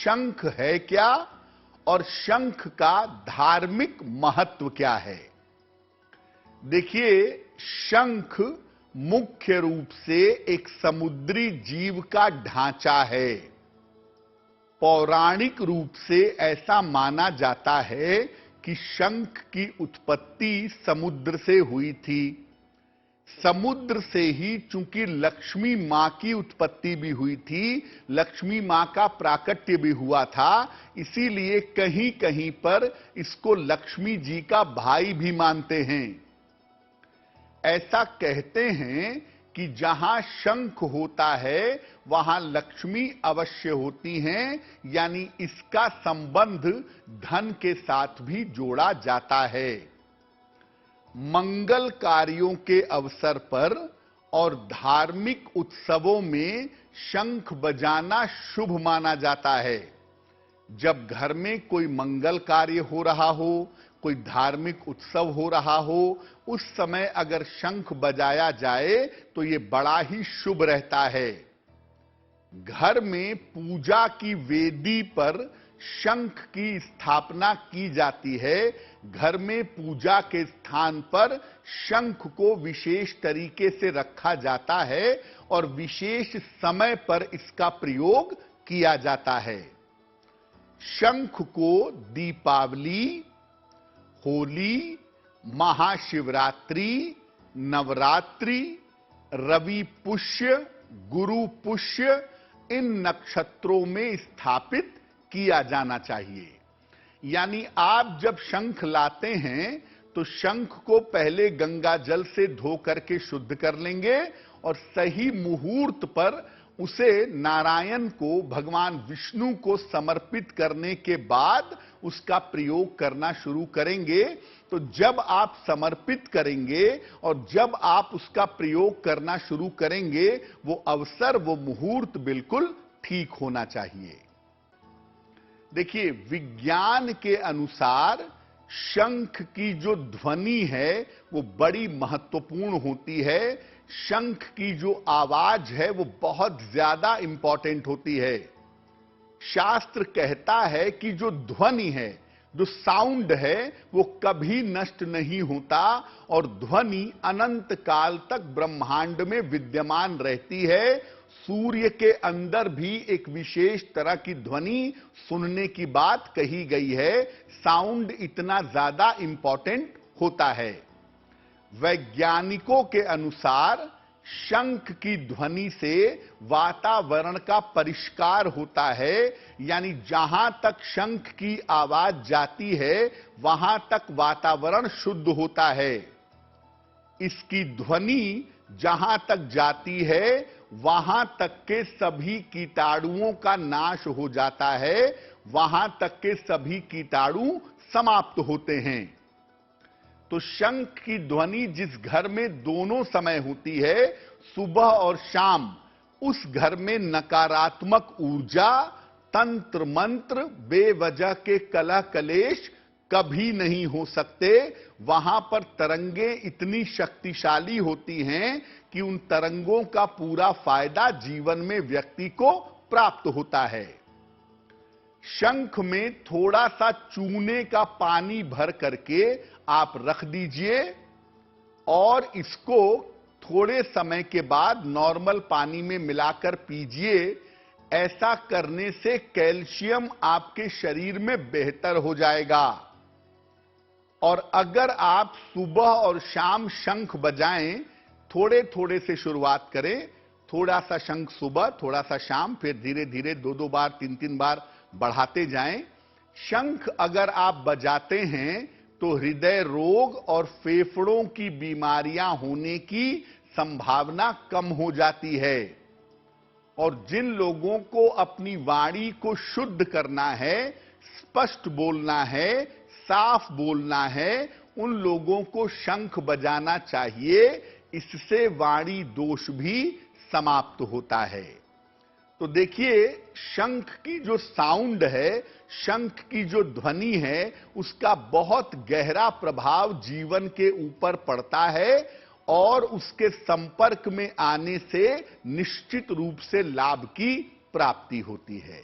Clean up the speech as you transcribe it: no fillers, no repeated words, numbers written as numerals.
शंख है क्या और शंख का धार्मिक महत्व क्या है। देखिए, शंख मुख्य रूप से एक समुद्री जीव का ढांचा है। पौराणिक रूप से ऐसा माना जाता है कि शंख की उत्पत्ति समुद्र से हुई थी। समुद्र से ही चूंकि लक्ष्मी मां की उत्पत्ति भी हुई थी, लक्ष्मी मां का प्राकट्य भी हुआ था, इसीलिए कहीं कहीं पर इसको लक्ष्मी जी का भाई भी मानते हैं। ऐसा कहते हैं कि जहां शंख होता है वहां लक्ष्मी अवश्य होती हैं, यानी इसका संबंध धन के साथ भी जोड़ा जाता है। मंगल कार्यों के अवसर पर और धार्मिक उत्सवों में शंख बजाना शुभ माना जाता है। जब घर में कोई मंगल कार्य हो रहा हो, कोई धार्मिक उत्सव हो रहा हो, उस समय अगर शंख बजाया जाए तो यह बड़ा ही शुभ रहता है। घर में पूजा की वेदी पर शंख की स्थापना की जाती है। घर में पूजा के स्थान पर शंख को विशेष तरीके से रखा जाता है और विशेष समय पर इसका प्रयोग किया जाता है। शंख को दीपावली, होली, महाशिवरात्रि, नवरात्रि, रवि पुष्य, गुरु पुष्य, इन नक्षत्रों में स्थापित किया जाना चाहिए। यानी आप जब शंख लाते हैं तो शंख को पहले गंगा जल से धो करके शुद्ध कर लेंगे और सही मुहूर्त पर उसे नारायण को, भगवान विष्णु को समर्पित करने के बाद उसका प्रयोग करना शुरू करेंगे। तो जब आप समर्पित करेंगे और जब आप उसका प्रयोग करना शुरू करेंगे, वो अवसर, वो मुहूर्त बिल्कुल ठीक होना चाहिए। देखिए, विज्ञान के अनुसार शंख की जो ध्वनि है वो बड़ी महत्वपूर्ण होती है। शंख की जो आवाज है वो बहुत ज्यादा इंपॉर्टेंट होती है। शास्त्र कहता है कि जो ध्वनि है, जो साउंड है, वो कभी नष्ट नहीं होता और ध्वनि अनंत काल तक ब्रह्मांड में विद्यमान रहती है। सूर्य के अंदर भी एक विशेष तरह की ध्वनि सुनने की बात कही गई है। साउंड इतना ज्यादा इंपॉर्टेंट होता है। वैज्ञानिकों के अनुसार शंख की ध्वनि से वातावरण का परिष्कार होता है, यानी जहां तक शंख की आवाज जाती है वहां तक वातावरण शुद्ध होता है। इसकी ध्वनि जहां तक जाती है वहां तक के सभी कीटाणुओं का नाश हो जाता है, वहां तक के सभी कीटाणु समाप्त होते हैं। तो शंख की ध्वनि जिस घर में दोनों समय होती है, सुबह और शाम, उस घर में नकारात्मक ऊर्जा, तंत्र मंत्र, बेवजह के कलह कलेश कभी नहीं हो सकते। वहां पर तरंगे इतनी शक्तिशाली होती हैं कि उन तरंगों का पूरा फायदा जीवन में व्यक्ति को प्राप्त होता है। शंख में थोड़ा सा चूने का पानी भर करके आप रख दीजिए और इसको थोड़े समय के बाद नॉर्मल पानी में मिलाकर पीजिए। ऐसा करने से कैल्शियम आपके शरीर में बेहतर हो जाएगा। और अगर आप सुबह और शाम शंख बजाएं, थोड़े थोड़े से शुरुआत करें, थोड़ा सा शंख सुबह, थोड़ा सा शाम, फिर धीरे धीरे 2-2 बार, 3-3 बार बढ़ाते जाएं। शंख अगर आप बजाते हैं तो हृदय रोग और फेफड़ों की बीमारियां होने की संभावना कम हो जाती है। और जिन लोगों को अपनी वाणी को शुद्ध करना है, स्पष्ट बोलना है, साफ बोलना है, उन लोगों को शंख बजाना चाहिए। इससे वाणी दोष भी समाप्त होता है। तो देखिए, शंख की जो साउंड है, शंख की जो ध्वनि है, उसका बहुत गहरा प्रभाव जीवन के ऊपर पड़ता है और उसके संपर्क में आने से निश्चित रूप से लाभ की प्राप्ति होती है।